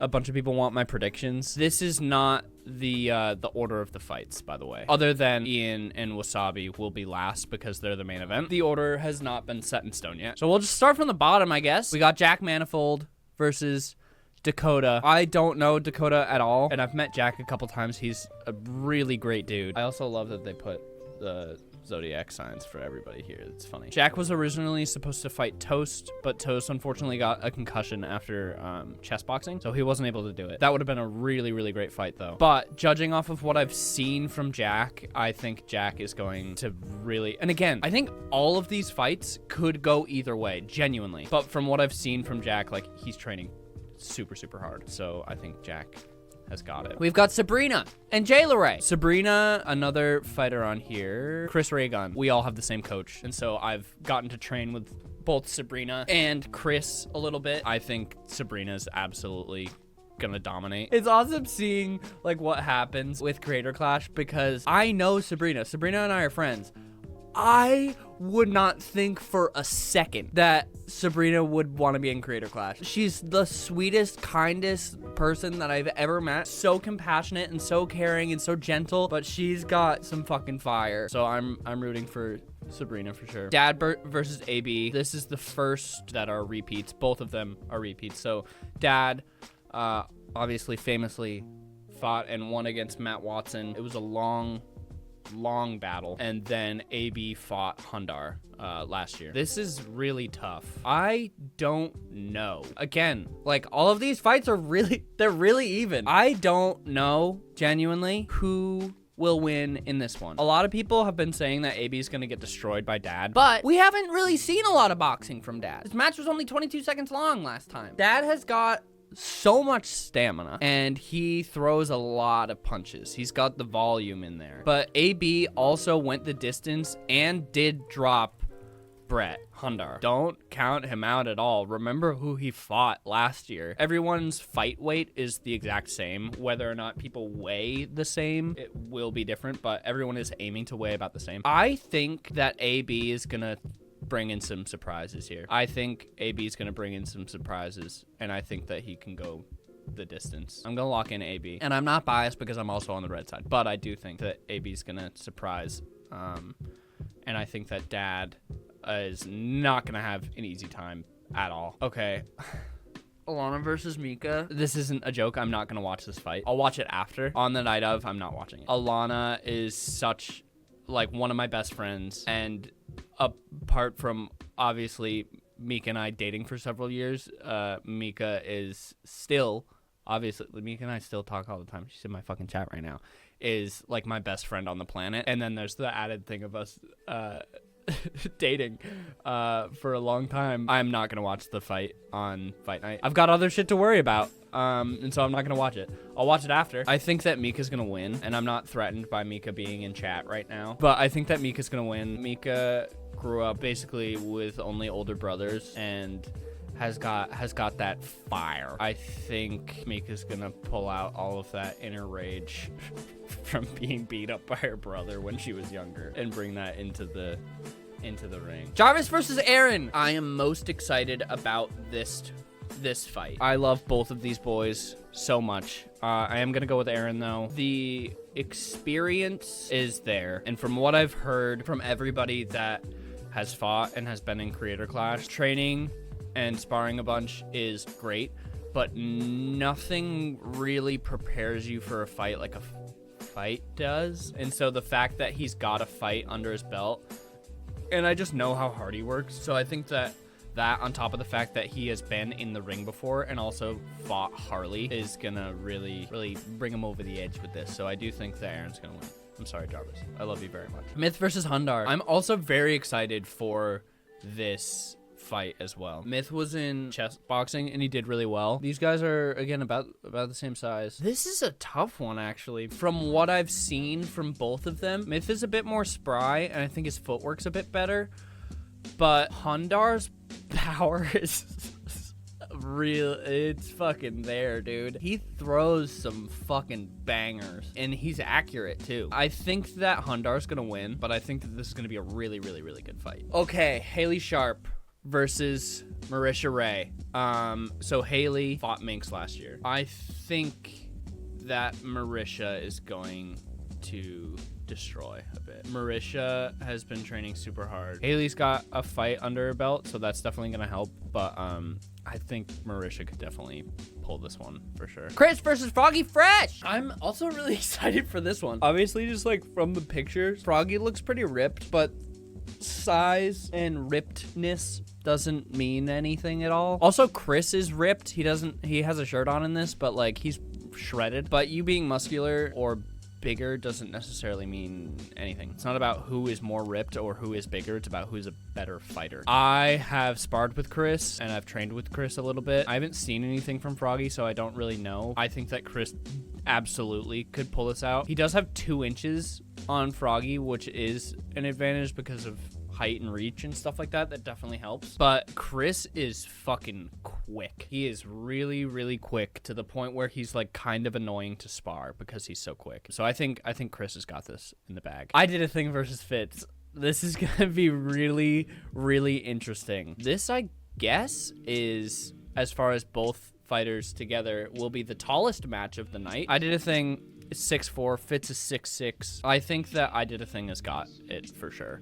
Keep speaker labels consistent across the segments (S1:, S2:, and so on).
S1: A bunch of people want my predictions. This is not the order of the fights, by the way. Other than Ian and Wassabi will be last because they're the main event. The order has not been set in stone yet. So we'll just start from the bottom, I guess. We got Jack Manifold versus Dakota. I don't know Dakota at all, and I've met Jack a couple times. He's a really great dude. I also love that they put the zodiac signs for everybody here. It's funny. Jack was originally supposed to fight Toast, but Toast unfortunately got a concussion after chess boxing, so he wasn't able to do it. That would have been a really, really great fight, though. But judging off of what I've seen from Jack, I think Jack is going to really... And again, I think all of these fights could go either way, genuinely. But from what I've seen from Jack, like, he's training super, super hard. So I think Jack has got it. We've got Sabrina and Jayla. Sabrina, another fighter on here. Chris Raygun. We all have the same coach. And so I've gotten to train with both Sabrina and Chris a little bit. I think Sabrina's absolutely gonna dominate. It's awesome seeing like what happens with Creator Clash because I know Sabrina. Sabrina and I are friends. I would not think for a second that Sabrina would want to be in Creator Clash. She's the sweetest, kindest person that I've ever met. So compassionate and so caring and so gentle, but she's got some fucking fire. So I'm rooting for Sabrina for sure. Dad versus AB. This is the first that are repeats. Both of them are repeats. So Dad, obviously famously fought and won against Matt Watson. It was a long battle, and then AB fought Hundar last year. This is really tough. I don't know. Again, like all of these fights are they're really even. I don't know genuinely who will win in this one. A lot of people have been saying that AB is going to get destroyed by Dad, but we haven't really seen a lot of boxing from Dad. This match was only 22 seconds long last time. Dad has got so much stamina and he throws a lot of punches. He's got the volume in there. But AB also went the distance and did drop Brett Hundar. Don't count him out at all. Remember who he fought last year. Everyone's fight weight is the exact same. Whether or not people weigh the same, it will be different, but everyone is aiming to weigh about the same. I think that AB is gonna bring in some surprises here. I think AB is going to bring in some surprises, and I think that he can go the distance. I'm going to lock in AB, and I'm not biased because I'm also on the red side, but I do think that AB is going to surprise, and I think that Dad is not going to have an easy time at all. Okay. Alana versus Mika. This isn't a joke. I'm not going to watch this fight. I'll watch it after. On the night of, I'm not watching it. Alana is such, like, one of my best friends, and apart from obviously Mika and I dating for several years, Mika is still, obviously, Mika and I still talk all the time. She's in my fucking chat right now. Is like my best friend on the planet. And then there's the added thing of us dating for a long time. I'm not gonna watch the fight on fight night. I've got other shit to worry about. And so I'm not gonna watch it. I'll watch it after. I think that Mika's gonna win, and I'm not threatened by Mika being in chat right now, but I think that Mika's gonna win. Mika grew up basically with only older brothers and has got that fire. I think Mika's gonna pull out all of that inner rage from being beat up by her brother when she was younger and bring that into the ring. Jarvis versus Aaron. I am most excited about this fight. I love both of these boys so much. I am gonna go with Aaron though. The experience is there, and from what I've heard from everybody that has fought and has been in Creator Clash, training and sparring a bunch is great, but nothing really prepares you for a fight like a fight does. And so the fact that he's got a fight under his belt, and I just know how hard he works, so I think that on top of the fact that he has been in the ring before and also fought Harley is gonna really bring him over the edge with this. So I do think that Aaron's gonna win. I'm sorry, Jarvis. I love you very much. Myth versus Hundar. I'm also very excited for this fight as well. Myth was in chess boxing and he did really well. These guys are, again, about the same size. This is a tough one, actually. From what I've seen from both of them, Myth is a bit more spry and I think his footwork's a bit better, but Hundar's power is real. It's fucking there, dude. He throws some fucking bangers and he's accurate too. I think that Hundar's gonna win, but I think that this is gonna be a really good fight. Okay, Haley Sharp versus Marisha Ray. So Haley fought Minx last year. I think that Marisha is going to destroy a bit. Marisha has been training super hard. Haley's got a fight under her belt, so that's definitely gonna help, but I think Marisha could definitely pull this one for sure. Chris versus Froggy Fresh. I'm also really excited for this one. Obviously, just like from the pictures, Froggy looks pretty ripped, but size and rippedness doesn't mean anything at all. Also, Chris is ripped. He has a shirt on in this, but like he's shredded. But you being muscular or bigger doesn't necessarily mean anything. It's not about who is more ripped or who is bigger. It's about who's a better fighter. I have sparred with Chris and I've trained with Chris a little bit. I haven't seen anything from Froggy, so I don't really know. I think that Chris absolutely could pull this out. He does have 2 inches on Froggy, which is an advantage because of height and reach and stuff like that. That definitely helps. But Chris is fucking quick. He is really, really quick to the point where he's like kind of annoying to spar because he's so quick. So I think Chris has got this in the bag. I did a thing versus Fitz. This is gonna be really, really interesting. This, I guess, is, as far as both fighters together, will be the tallest match of the night. I did a thing 6'4", Fitz is 6'6". I think that I did a thing has got it for sure.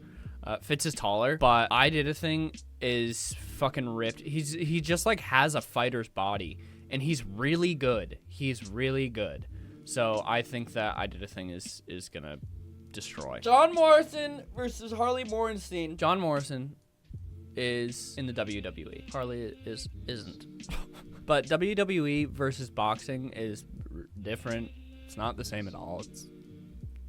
S1: Fitz is taller, but I did a thing is fucking ripped. He just like has a fighter's body, and he's really good. He's really good. So I think that I did a thing is gonna destroy. John Morrison versus Harley Morenstein. John Morrison is in the WWE. Harley isn't. But WWE versus boxing is different. It's not the same at all. It's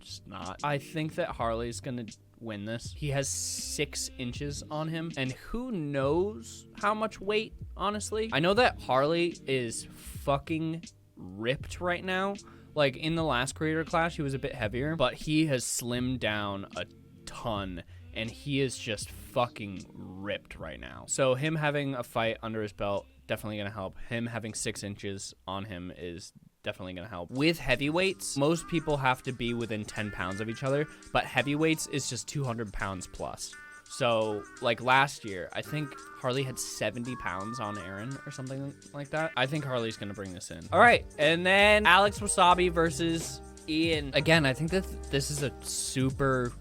S1: just not. I think that Harley's gonna win this. He has 6 inches on him, and who knows how much weight, honestly. I know that Harley is fucking ripped right now. Like in the last creator class, he was a bit heavier, but he has slimmed down a ton, and he is just fucking ripped right now. So him having a fight under his belt, definitely gonna help. Him having 6 inches on him is definitely gonna help. With heavyweights, most people have to be within 10 pounds of each other, but heavyweights is just 200 pounds plus. So like last year, I think Harley had 70 pounds on Aaron or something like that. I think Harley's gonna bring this in. All right, and then Alex Wassabi versus Ian. Again, I think that this is a super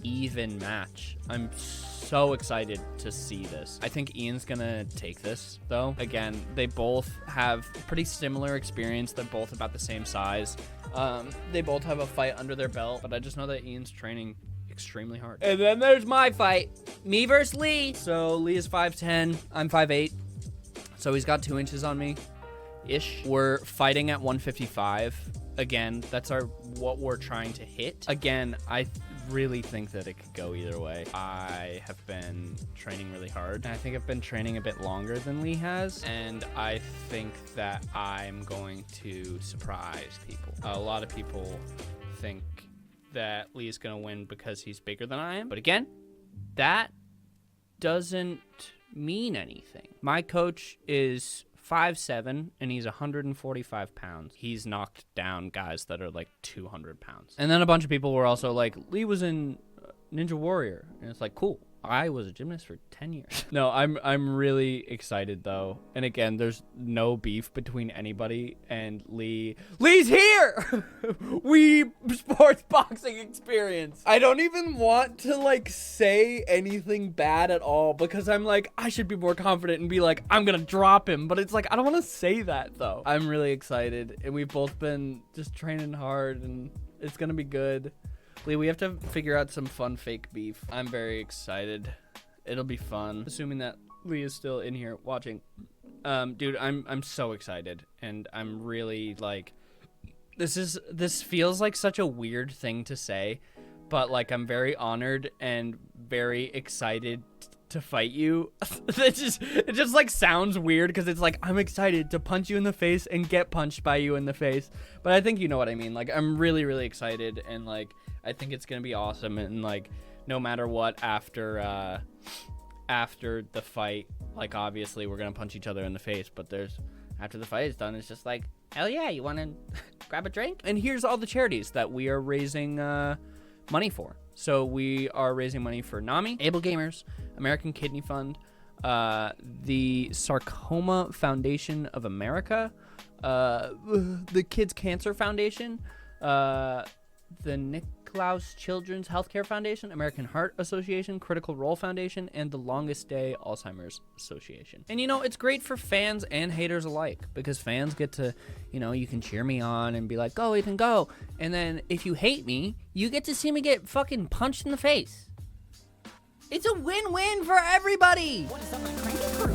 S1: even match. I'm so excited to see this. I think Ian's gonna take this though. Again, they both have pretty similar experience. They're both about the same size. They both have a fight under their belt, but I just know that Ian's training extremely hard. And then there's my fight, me versus Lee. So Lee is 5'10", I'm 5'8", so he's got 2 inches on me ish. We're fighting at 155. Again, that's what we're trying to hit. Again, I really think that it could go either way. I have been training really hard, and I think I've been training a bit longer than Lee has, and I think that I'm going to surprise people. A lot of people think that Lee is going to win because he's bigger than I am, but again, that doesn't mean anything. My coach is 5'7", and he's 145 pounds. He's knocked down guys that are like 200 pounds. And then a bunch of people were also like, Lee was in Ninja Warrior. And it's like, cool. I was a gymnast for 10 years. No, I'm really excited though. And again, there's no beef between anybody and Lee. Lee's here! We sports boxing experience. I don't even want to like say anything bad at all because I'm like, I should be more confident and be like, I'm gonna drop him. But it's like, I don't want to say that though. I'm really excited, and we've both been just training hard, and it's gonna be good. Lee, we have to figure out some fun fake beef. I'm very excited. It'll be fun. Assuming that Lee is still in here watching. Dude, I'm so excited, and I'm really like, this feels like such a weird thing to say, but like I'm very honored and very excited to fight you. It just like sounds weird because it's like I'm excited to punch you in the face and get punched by you in the face, but I think you know what I mean. Like I'm really, really excited, and like I think it's gonna be awesome, and like no matter what, after the fight, like obviously we're gonna punch each other in the face, but after the fight is done, it's just like, hell yeah, you wanna grab a drink? And here's all the charities that we are raising money for. So we are raising money for NAMI, Able Gamers, American Kidney Fund, the Sarcoma Foundation of America, the Kids Cancer Foundation, the Nicklaus Children's Healthcare Foundation, American Heart Association, Critical Role Foundation, and the Longest Day Alzheimer's Association. And, you know, it's great for fans and haters alike, because fans get to, you know, you can cheer me on and be like, go, Ethan, go. And then if you hate me, you get to see me get fucking punched in the face. It's a win-win for everybody.
S2: What is up, my cranky crew?